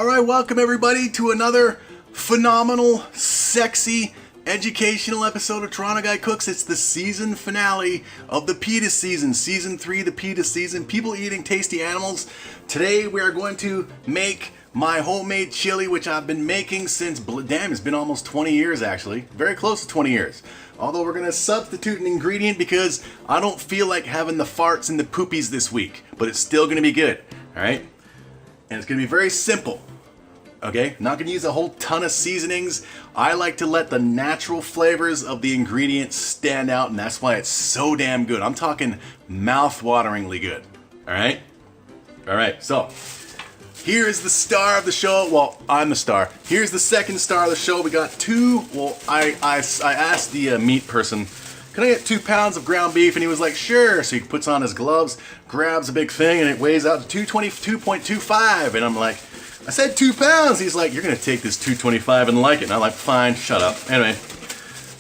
All right, welcome everybody to another phenomenal, sexy, educational episode of Toronto Guy Cooks. It's the season finale of the PETA season, season 3, the PETA season, people eating tasty animals. Today we are going to make my homemade chili, which I've been making since, damn, it's been almost 20 years actually, very close to 20 years. Although we're gonna substitute an ingredient because I don't feel like having the farts and the poopies this week, but it's still gonna be good, all right? And it's gonna be very simple, okay? Not gonna use a whole ton of seasonings. I like to let the natural flavors of the ingredients stand out, and that's why it's so damn good. I'm talking mouth-wateringly good, all right? All right, so here is the star of the show. Well, I'm the star. Here's the second star of the show. We got two, well, I asked the meat person, can I get 2 pounds of ground beef? And he was like, sure. So he puts on his gloves, grabs a big thing, and it weighs out to 222.25. And I'm like, I said 2 pounds. He's like, you're gonna take this 225 and like it. And I'm like, fine, shut up. Anyway,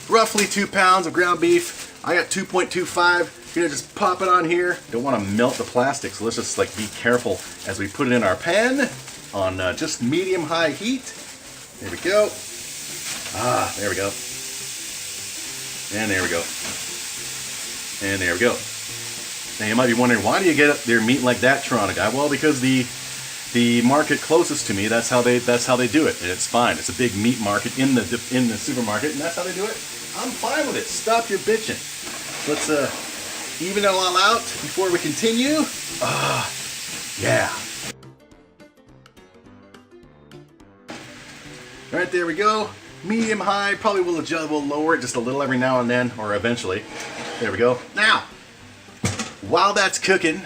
roughly 2 pounds of ground beef. I got 2.25. Gonna just pop it on here. Don't want to melt the plastic, so let's just like be careful as we put it in our pan on just medium-high heat. There we go. Ah, there we go. And there we go. And there we go. Now you might be wondering, why do you get their meat like that, Toronto Guy? Well, because the market closest to me, that's how they do it, and it's fine. It's a big meat market in the supermarket, and that's how they do it. I'm fine with it. Stop your bitching. Let's even it all out before we continue. Yeah. All right, there we go. Medium high, probably will adjust, we'll lower it just a little every now and then, or eventually. There we go. Now, while that's cooking,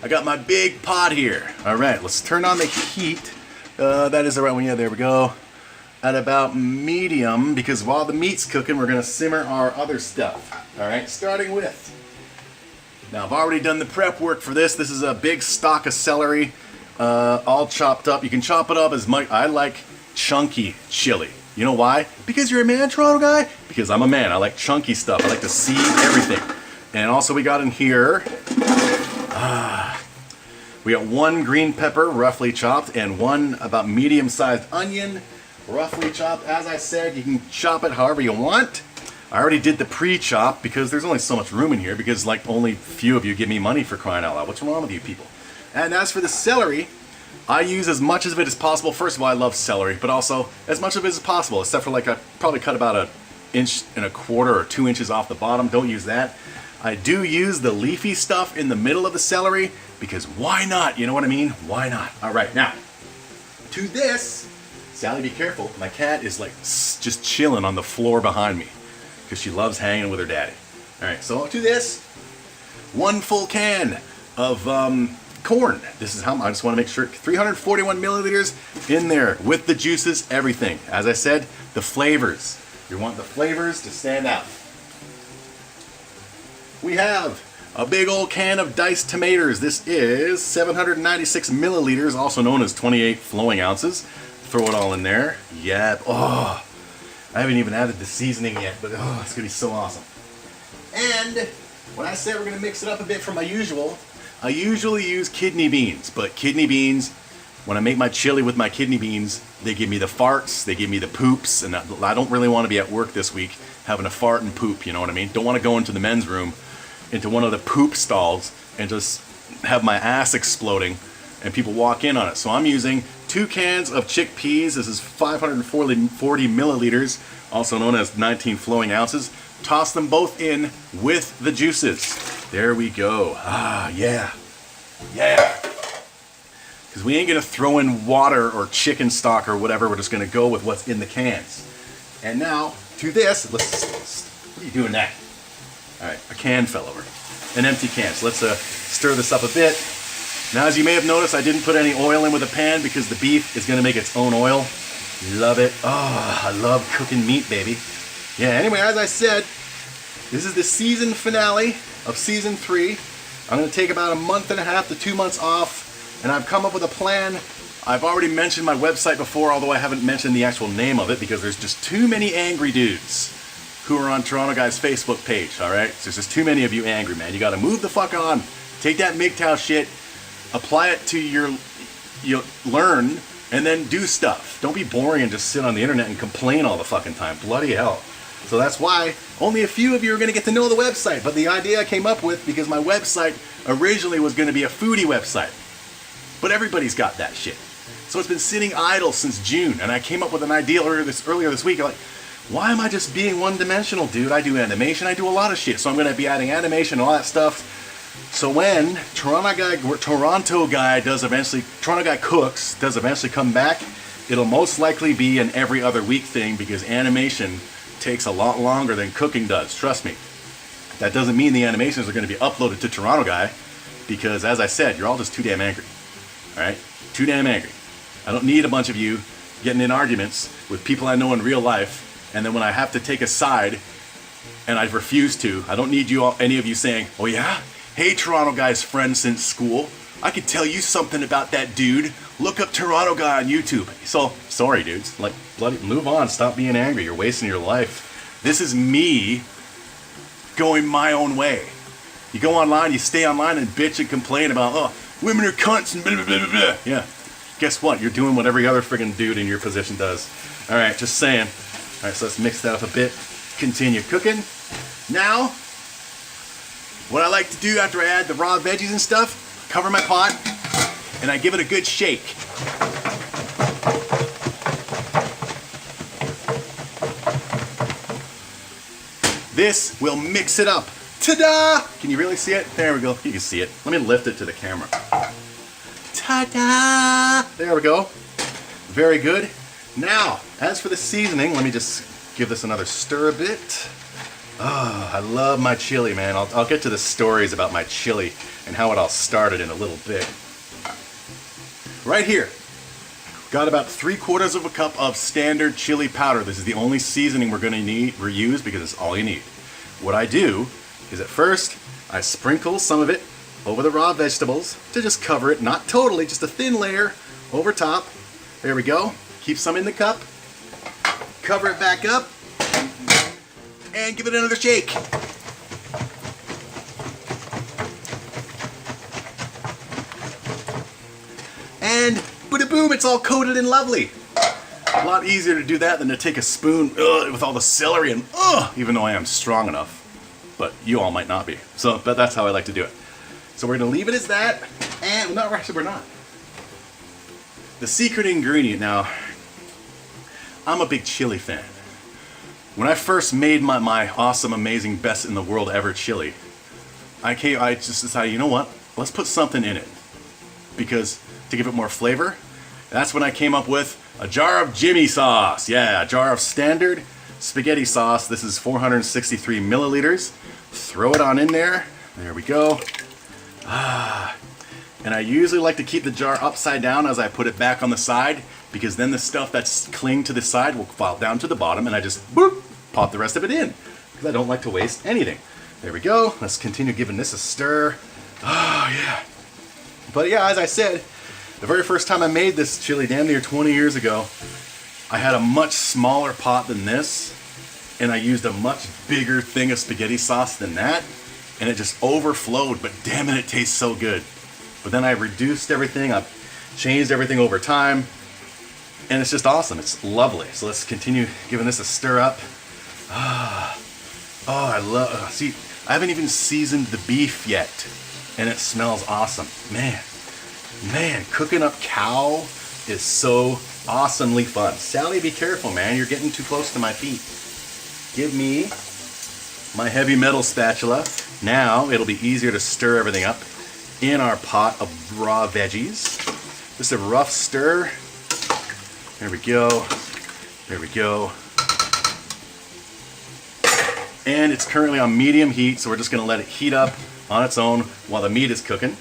I got my big pot here. All right, let's turn on the heat. That is the right one, yeah, there we go. At about medium, because while the meat's cooking, we're gonna simmer our other stuff. All right, starting with, now I've already done the prep work for this. This is a big stalk of celery, all chopped up. You can chop it up as much. I like chunky chili. You know why? Because you're a man, Toronto Guy? Because I'm a man. I like chunky stuff. I like to see everything. And also we got in here, we got 1 green pepper, roughly chopped, and 1 about medium-sized onion, roughly chopped. As I said, you can chop it however you want. I already did the pre-chop because there's only so much room in here because like only few of you give me money for crying out loud. What's wrong with you people? And as for the celery, I use as much of it as possible. First of all, I love celery, but also as much of it as possible, except for like I probably cut about 1.25 inches or 2 inches off the bottom. Don't use that. I do use the leafy stuff in the middle of the celery because why not? You know what I mean? Why not? All right, now to this, Sally, be careful. My cat is like just chilling on the floor behind me because she loves hanging with her daddy. All right, so to this, 1 full can of corn. This is how I just want to make sure 341 milliliters in there with the juices, everything. As I said, the flavors. You want the flavors to stand out. We have a big old can of diced tomatoes. This is 796 milliliters, also known as 28 flowing ounces. Throw it all in there. Yep. Oh, I haven't even added the seasoning yet, but oh, it's gonna be so awesome. And when I said we're gonna mix it up a bit from my usual, I usually use kidney beans, but kidney beans, when I make my chili with my kidney beans, they give me the farts, they give me the poops, and I don't really want to be at work this week having a fart and poop, you know what I mean? Don't want to go into the men's room, into one of the poop stalls, and just have my ass exploding and people walk in on it. So I'm using 2 cans of chickpeas. This is 540 milliliters, also known as 19 flowing ounces. Toss them both in with the juices. There we go. Ah, yeah. Yeah. Because we ain't going to throw in water or chicken stock or whatever. We're just going to go with what's in the cans. And now, to this, what are you doing now? All right, a can fell over. An empty can. So let's stir this up a bit. Now, as you may have noticed, I didn't put any oil in with the pan because the beef is going to make its own oil. Love it. Oh, I love cooking meat, baby. Yeah, anyway, as I said, this is the season finale of season 3. I'm going to take about 1.5 to 2 months off, and I've come up with a plan. I've already mentioned my website before, although I haven't mentioned the actual name of it because there's just too many angry dudes who are on Toronto Guy's Facebook page, all right? There's just too many of you angry, man. You got to move the fuck on. Take that MGTOW shit, apply it to your, learn and then do stuff. Don't be boring and just sit on the internet and complain all the fucking time. Bloody hell. So that's why only a few of you are going to get to know the website. But the idea I came up with, because my website originally was going to be a foodie website. But everybody's got that shit. So it's been sitting idle since June. And I came up with an idea earlier this week. I'm like, why am I just being one-dimensional, dude? I do animation. I do a lot of shit. So I'm going to be adding animation and all that stuff. So when Toronto Guy Cooks does eventually come back, it'll most likely be an every other week thing, because animation takes a lot longer than cooking does. Trust me. That doesn't mean the animations are going to be uploaded to Toronto Guy, because as I said, you're all just too damn angry. All right? Too damn angry. I don't need a bunch of you getting in arguments with people I know in real life, and then when I have to take a side and I refuse to, I don't need any of you saying, oh yeah? Hey, Toronto Guy's friend since school, I could tell you something about that dude. Look up Toronto Guy on YouTube. So, sorry dudes, like, bloody move on, stop being angry, you're wasting your life. This is me going my own way. You go online, you stay online and bitch and complain about, oh, women are cunts and blah, blah, blah, blah. Yeah, guess what? You're doing what every other friggin' dude in your position does. All right, just saying. All right, so let's mix that up a bit. Continue cooking. Now, what I like to do after I add the raw veggies and stuff, cover my pot, and I give it a good shake. This will mix it up. Ta-da! Can you really see it? There we go. You can see it. Let me lift it to the camera. Ta-da! There we go. Very good. Now, as for the seasoning, let me just give this another stir a bit. Oh, I love my chili, man. I'll get to the stories about my chili and how it all started in a little bit. Right here, got about 3/4 of a cup of standard chili powder. This is the only seasoning we're going to use because it's all you need. What I do is at first, I sprinkle some of it over the raw vegetables to just cover it, not totally, just a thin layer over top. There we go. Keep some in the cup. Cover it back up. And give it another shake. And boom, it's all coated and lovely. A lot easier to do that than to take a spoon with all the celery and even though I am strong enough. But you all might not be. But that's how I like to do it. So we're gonna leave it as that. And actually we're not. The secret ingredient now, I'm a big chili fan. When I first made my awesome, amazing, best in the world ever chili, I just decided, you know what? Let's put something in it. Because to give it more flavor, that's when I came up with a jar of Jimmy sauce. Yeah, a jar of standard spaghetti sauce. This is 463 milliliters. Throw it on in there. There we go. And I usually like to keep the jar upside down as I put it back on the side, because then the stuff that's clinging to the side will fall down to the bottom, and I just pop the rest of it in, because I don't like to waste anything. There we go. Let's continue giving this a stir. Oh, yeah. But yeah, as I said, the very first time I made this chili, damn near 20 years ago, I had a much smaller pot than this, and I used a much bigger thing of spaghetti sauce than that, and it just overflowed, but damn it tastes so good. But then I reduced everything, I've changed everything over time, and it's just awesome. It's lovely. So let's continue giving this a stir up. I love, see, I haven't even seasoned the beef yet, and it smells awesome. Man, cooking up cow is so awesomely fun. Sally, be careful, man. You're getting too close to my feet. Give me my heavy metal spatula. Now it'll be easier to stir everything up in our pot of raw veggies. Just a rough stir. There we go. There we go. And it's currently on medium heat, so we're just going to let it heat up on its own while the meat is cooking.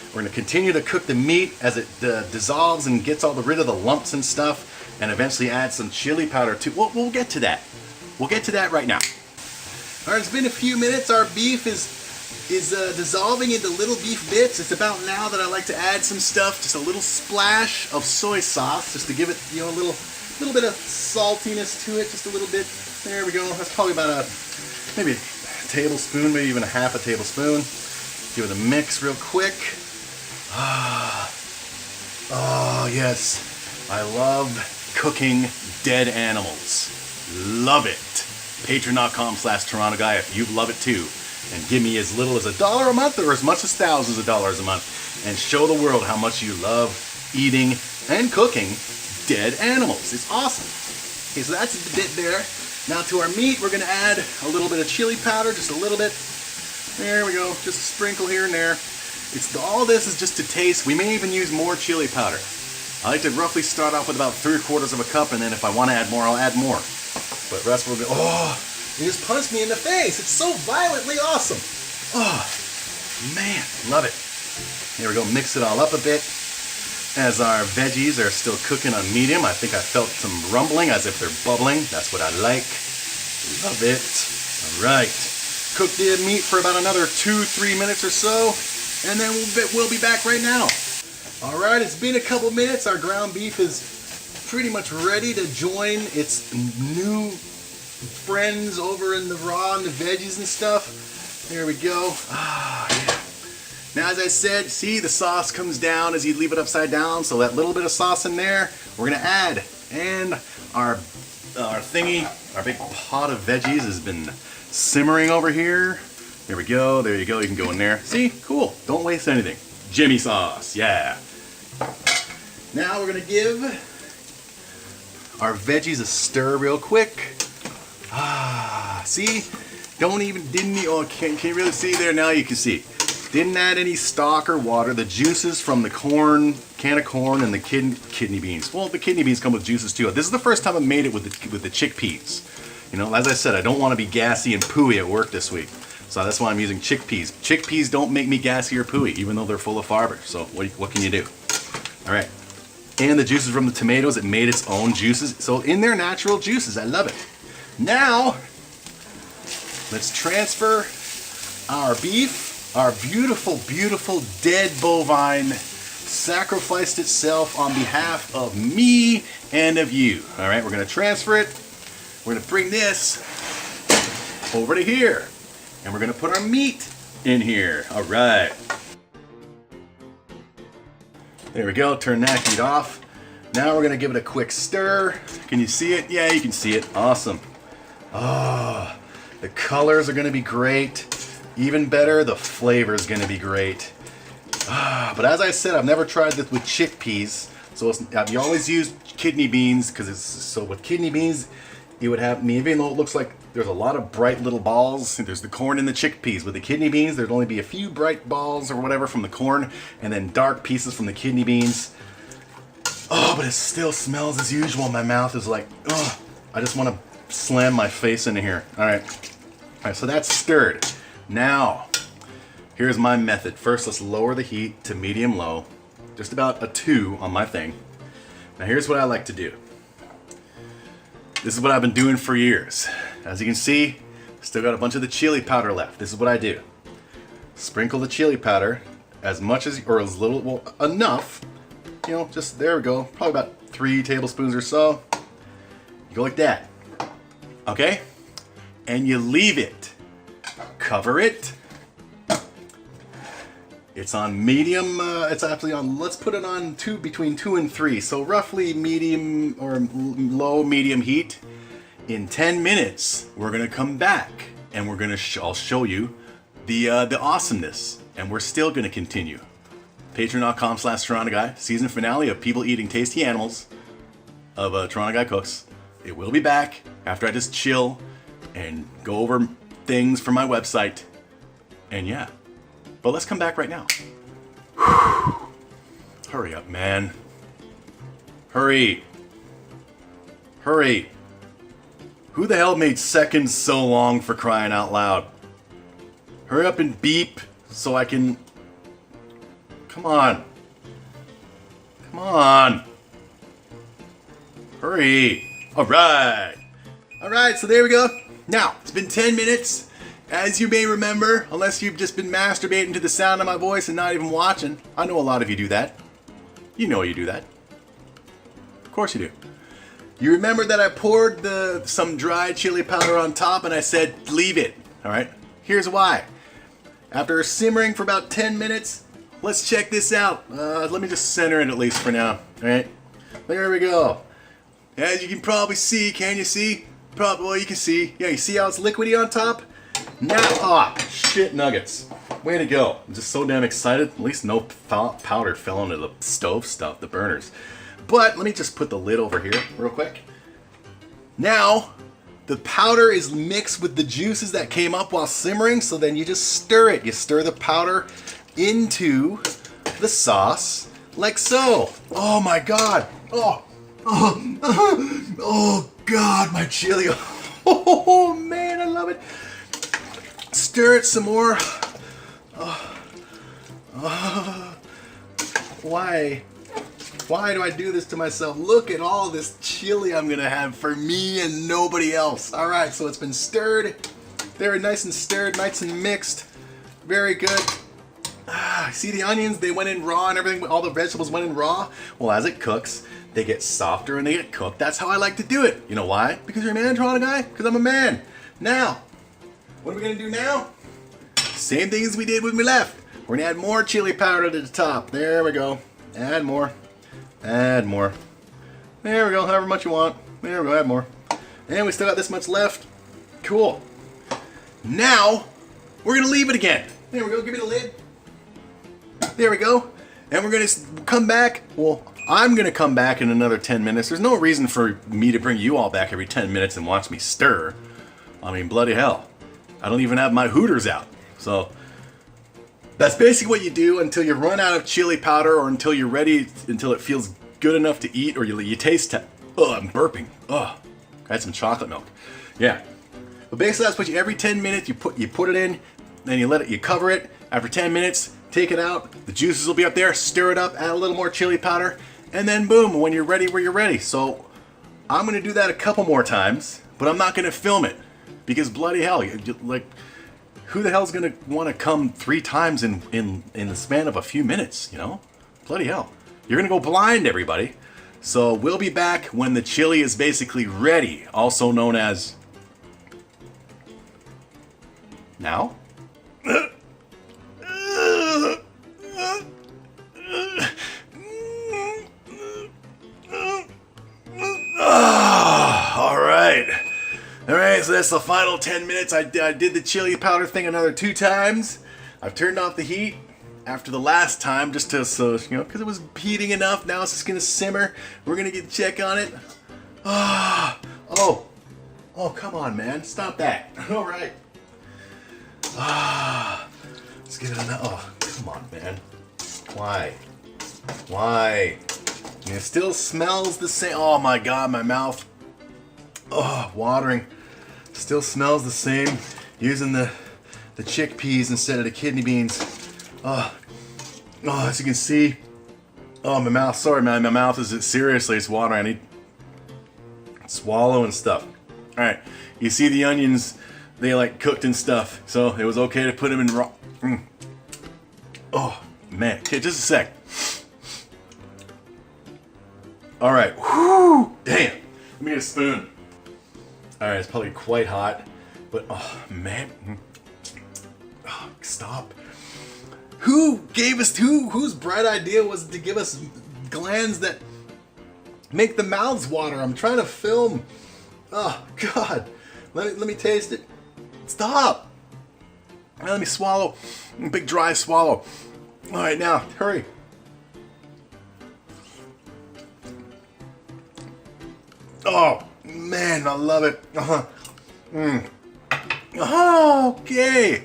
We're going to continue to cook the meat as it dissolves and gets rid of the lumps and stuff, and eventually add some chili powder too. We'll get to that. We'll get to that right now. All right, it's been a few minutes. Our beef is dissolving into little beef bits. It's about now that I like to add some stuff, just a little splash of soy sauce, just to give it, a little bit of saltiness to it, just a little bit. There we go. That's probably about maybe a tablespoon, maybe even a half a tablespoon. Give it a mix real quick. Oh yes, I love cooking dead animals. Love it. Patreon.com/Toronto Guy if you love it too. And give me as little as $1 a month or as much as thousands of dollars a month. And show the world how much you love eating and cooking dead animals. It's awesome. Okay, so that's the bit there. Now to our meat, we're gonna add a little bit of chili powder, just a little bit. There we go, just a sprinkle here and there. All this is just to taste. We may even use more chili powder. I like to roughly start off with about 3/4 of a cup, and then if I want to add more, I'll add more. But the rest will go. Oh, it just punched me in the face. It's so violently awesome. Oh, man, love it. Here we go, mix it all up a bit. As our veggies are still cooking on medium, I think I felt some rumbling as if they're bubbling. That's what I like. Love it. All right. Cook the meat for about another 2-3 minutes or so, and then we'll be back right now. All right, it's been a couple minutes. Our ground beef is pretty much ready to join its new friends over in the raw and the veggies and stuff. There we go. Ah, yeah. Now, as I said, see, the sauce comes down as you leave it upside down, so that little bit of sauce in there, we're gonna add. And our thingy, our big pot of veggies has been simmering over here. There we go, there you go, you can go in there. See, cool, don't waste anything. Jimmy sauce, yeah. Now we're gonna give our veggies a stir real quick. Ah, see, oh, can you really see there? Now you can see. Didn't add any stock or water. The juices from the corn, can of corn, and the kidney beans. Well, the kidney beans come with juices too. This is the first time I made it with the chickpeas. You know, as I said, I don't want to be gassy and pooey at work this week. So that's why I'm using chickpeas. Chickpeas don't make me gassy or pooey, even though they're full of fiber. So what can you do? All right. And the juices from the tomatoes, it made its own juices. So in their natural juices, I love it. Now, let's transfer our beef. Our beautiful, beautiful dead bovine sacrificed itself on behalf of me and of you. All right, we're gonna transfer it. We're gonna bring this over to here. And we're gonna put our meat in here. All right. There we go, turn that heat off. Now we're gonna give it a quick stir. Can you see it? Yeah, you can see it, awesome. Oh, the colors are gonna be great. Even better, the flavor is going to be great. But as I said, I've never tried this with chickpeas. So I've always used kidney beans so with kidney beans, it would have, even though it looks like there's a lot of bright little balls. There's the corn and the chickpeas. With the kidney beans, there'd only be a few bright balls or whatever from the corn, and then dark pieces from the kidney beans. Oh, but it still smells as usual. My mouth is like, oh, I just want to slam my face into here. All right, so that's stirred. Now, here's my method. First, let's lower the heat to medium-low, just about a 2 on my thing. Now, here's what I like to do. This is what I've been doing for years. As you can see, still got a bunch of the chili powder left. This is what I do. Sprinkle the chili powder as much as, or as little, well, enough. You know, just, there we go. Probably about 3 tablespoons or so. You go like that. Okay? And you leave it. Cover it. It's on medium, it's actually on, let's put it on between 2 and 3. So roughly medium or low medium heat. In 10 minutes, we're gonna come back and we're gonna, I'll show you the awesomeness, and we're still gonna continue. Patreon.com/Toronto Guy, season finale of people eating tasty animals of Toronto Guy Cooks. It will be back after I just chill and go over things for my website, and yeah, but let's come back right now. Whew. Hurry up, man. Hurry. Hurry. Who the hell made seconds so long, for crying out loud? Hurry up and beep so I can... Come on. Come on. Hurry. All right. All right, so there we go. Now, it's been 10 minutes. As you may remember, unless you've just been masturbating to the sound of my voice and not even watching. I know a lot of you do that. You know you do that. Of course you do. You remember that I poured some dried chili powder on top and I said, leave it. All right, here's why. After simmering for about 10 minutes, let's check this out. Let me just center it at least for now. All right. There we go. As you can probably see, can you see? Probably, well, you can see. Yeah, you see how it's liquidy on top? Now, shit nuggets. Way to go. I'm just so damn excited. At least no powder fell into the stove stuff, the burners. But let me just put the lid over here real quick. Now, the powder is mixed with the juices that came up while simmering, so then you just stir it. You stir the powder into the sauce like so. Oh my God. Oh God, my chili. Oh man, I love it. Stir it some more. Why? Why do I do this to myself? Look at all this chili I'm gonna have for me and nobody else. All right, so it's been stirred. They're nice and stirred, nice and mixed. Very good. See the onions? They went in raw and everything. All the vegetables went in raw. Well, as it cooks, they get softer and they get cooked. That's how I like to do it. You know why? Because you're a man, Toronto guy? Because I'm a man. Now, what are we gonna do now? Same thing as we did when we left. We're gonna add more chili powder to the top. There we go. Add more. Add more. There we go, however much you want. There we go, add more. And we still got this much left. Cool. Now, we're gonna leave it again. There we go, give me the lid. There we go. And we're gonna come back. Well, I'm gonna come back in another 10 minutes. There's no reason for me to bring you all back every 10 minutes and watch me stir. I mean, bloody hell. I don't even have my Hooters out. So, that's basically what you do until you run out of chili powder or until you're ready, until it feels good enough to eat or you taste it. Oh, I'm burping. Oh, I had some chocolate milk. Yeah. But basically that's what you, every 10 minutes you put it in, then you cover it. After 10 minutes, take it out. The juices will be up there. Stir it up, add a little more chili powder, and then boom, when you're ready, you're ready. So I'm going to do that a couple more times, but I'm not going to film it because bloody hell, like, who the hell's gonna want to come 3 times in the span of a few minutes, you know? Bloody hell. You're gonna go blind, everybody. So we'll be back when the chili is basically ready, also known as... Now? Alright, so that's the final 10 minutes. I did the chili powder thing another 2 times. I've turned off the heat after the last time just to, because it was heating enough. Now it's just going to simmer. We're going to check on it. Oh, come on, man. Stop that. Alright. Let's give it another. Oh, come on, man. Why? And it still smells the same. Oh my God, my mouth. Oh, watering. Still smells the same. Using the chickpeas instead of the kidney beans. As you can see. Oh, my mouth. Sorry, man. My mouth is seriously. It's watering. I need to swallow and stuff. All right. You see the onions? They like cooked and stuff. So it was okay to put them in raw. Oh man. Okay, just a sec. All right. Whew. Damn. Let me get a spoon. Alright, it's probably quite hot, but oh man. Oh, stop. Whose bright idea was to give us glands that make the mouths water? I'm trying to film. Oh God. Let me taste it. Stop. Let me swallow. Big dry swallow. Alright, now, hurry. Oh man, I love it. Okay.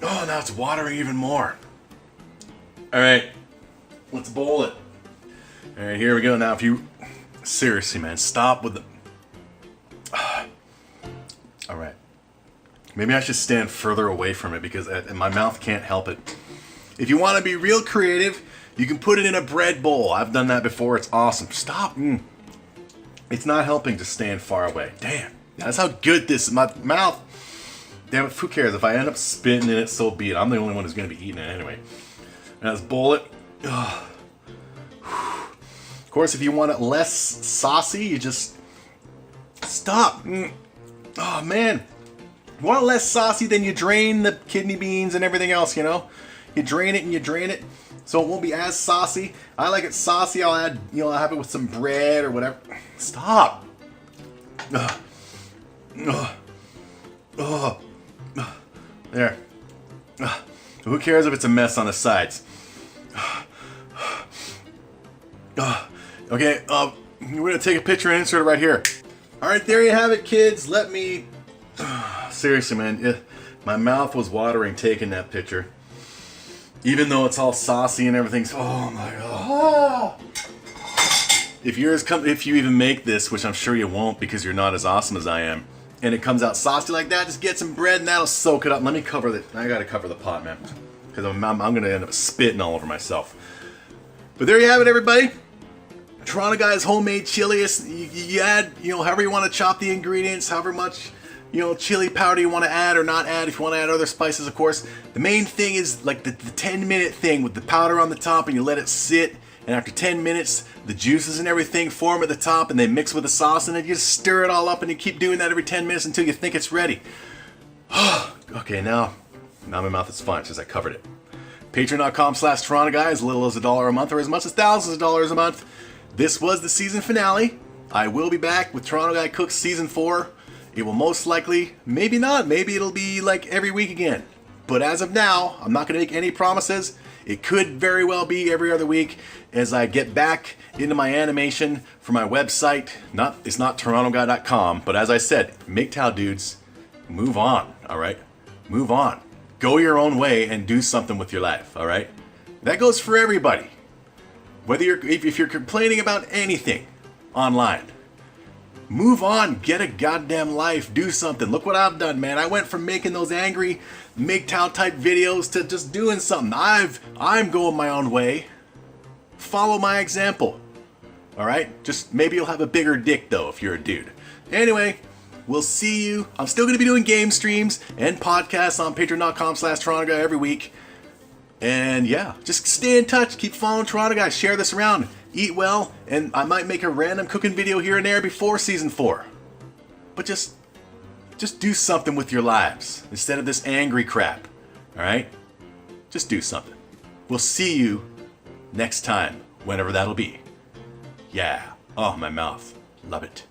Oh, now it's watering even more. All right, let's bowl it. All right, here we go. Now, if you seriously, man, stop with the. All right. Maybe I should stand further away from it because my mouth can't help it. If you want to be real creative, you can put it in a bread bowl. I've done that before. It's awesome. Stop. It's not helping to stand far away. Damn. That's how good this is. My mouth. Damn it, who cares? If I end up spitting in it, so be it. I'm the only one who's going to be eating it anyway. Now let's bowl it. Of course, if you want it less saucy, you just stop. Oh, man. You want it less saucy, then you drain the kidney beans and everything else, you know? You drain it and you drain it. so it won't be as saucy. I like it saucy. I'll add, I'll have it with some bread or whatever. Stop. Ugh. Ugh. Ugh. There. Ugh. Who cares if it's a mess on the sides? Okay, we're gonna take a picture and insert it right here. All right, there you have it, kids. Let me. Seriously, man, my mouth was watering taking that picture. Even though it's all saucy and everything's. Oh my god. If you even make this, which I'm sure you won't because you're not as awesome as I am, and it comes out saucy like that, just get some bread and that'll soak it up. Let me cover it. I gotta cover the pot, man, because I'm gonna end up spitting all over myself. But there you have it, everybody. Toronto Guy's homemade chili. You add, however you want to chop the ingredients, however much, chili powder you want to add or not add. If you want to add other spices, of course. The main thing is like the 10-minute thing with the powder on the top, and you let it sit. And after 10 minutes, the juices and everything form at the top, and they mix with the sauce, and then you just stir it all up, and you keep doing that every 10 minutes until you think it's ready. Okay, now my mouth is fine since I covered it. Patreon.com/Toronto Guy, as little as $1 a month or as much as thousands of dollars a month. This was the season finale. I will be back with Toronto Guy Cooks Season 4. It will most likely, maybe not, maybe it'll be like every week again. But as of now, I'm not going to make any promises. It could very well be every other week as I get back into my animation for my website. It's not torontoguy.com, but as I said, MGTOW dudes, move on, all right? Move on. Go your own way and do something with your life, all right? That goes for everybody. Whether if you're complaining about anything online, move on, get a goddamn life, do something. Look what I've done, man. I went from making those angry MGTOW type videos to just doing something. I'm going my own way. Follow my example. All right? Just maybe you'll have a bigger dick though if you're a dude. Anyway, we'll see you. I'm still going to be doing game streams and podcasts on patreon.com/Toronto Guy every week. And yeah, just stay in touch. Keep following Toronto Guy. Share this around. Eat well. And I might make a random cooking video here and there before Season 4. But just do something with your lives instead of this angry crap. All right? Just do something. We'll see you next time, whenever that'll be. Yeah. Oh, my mouth. Love it.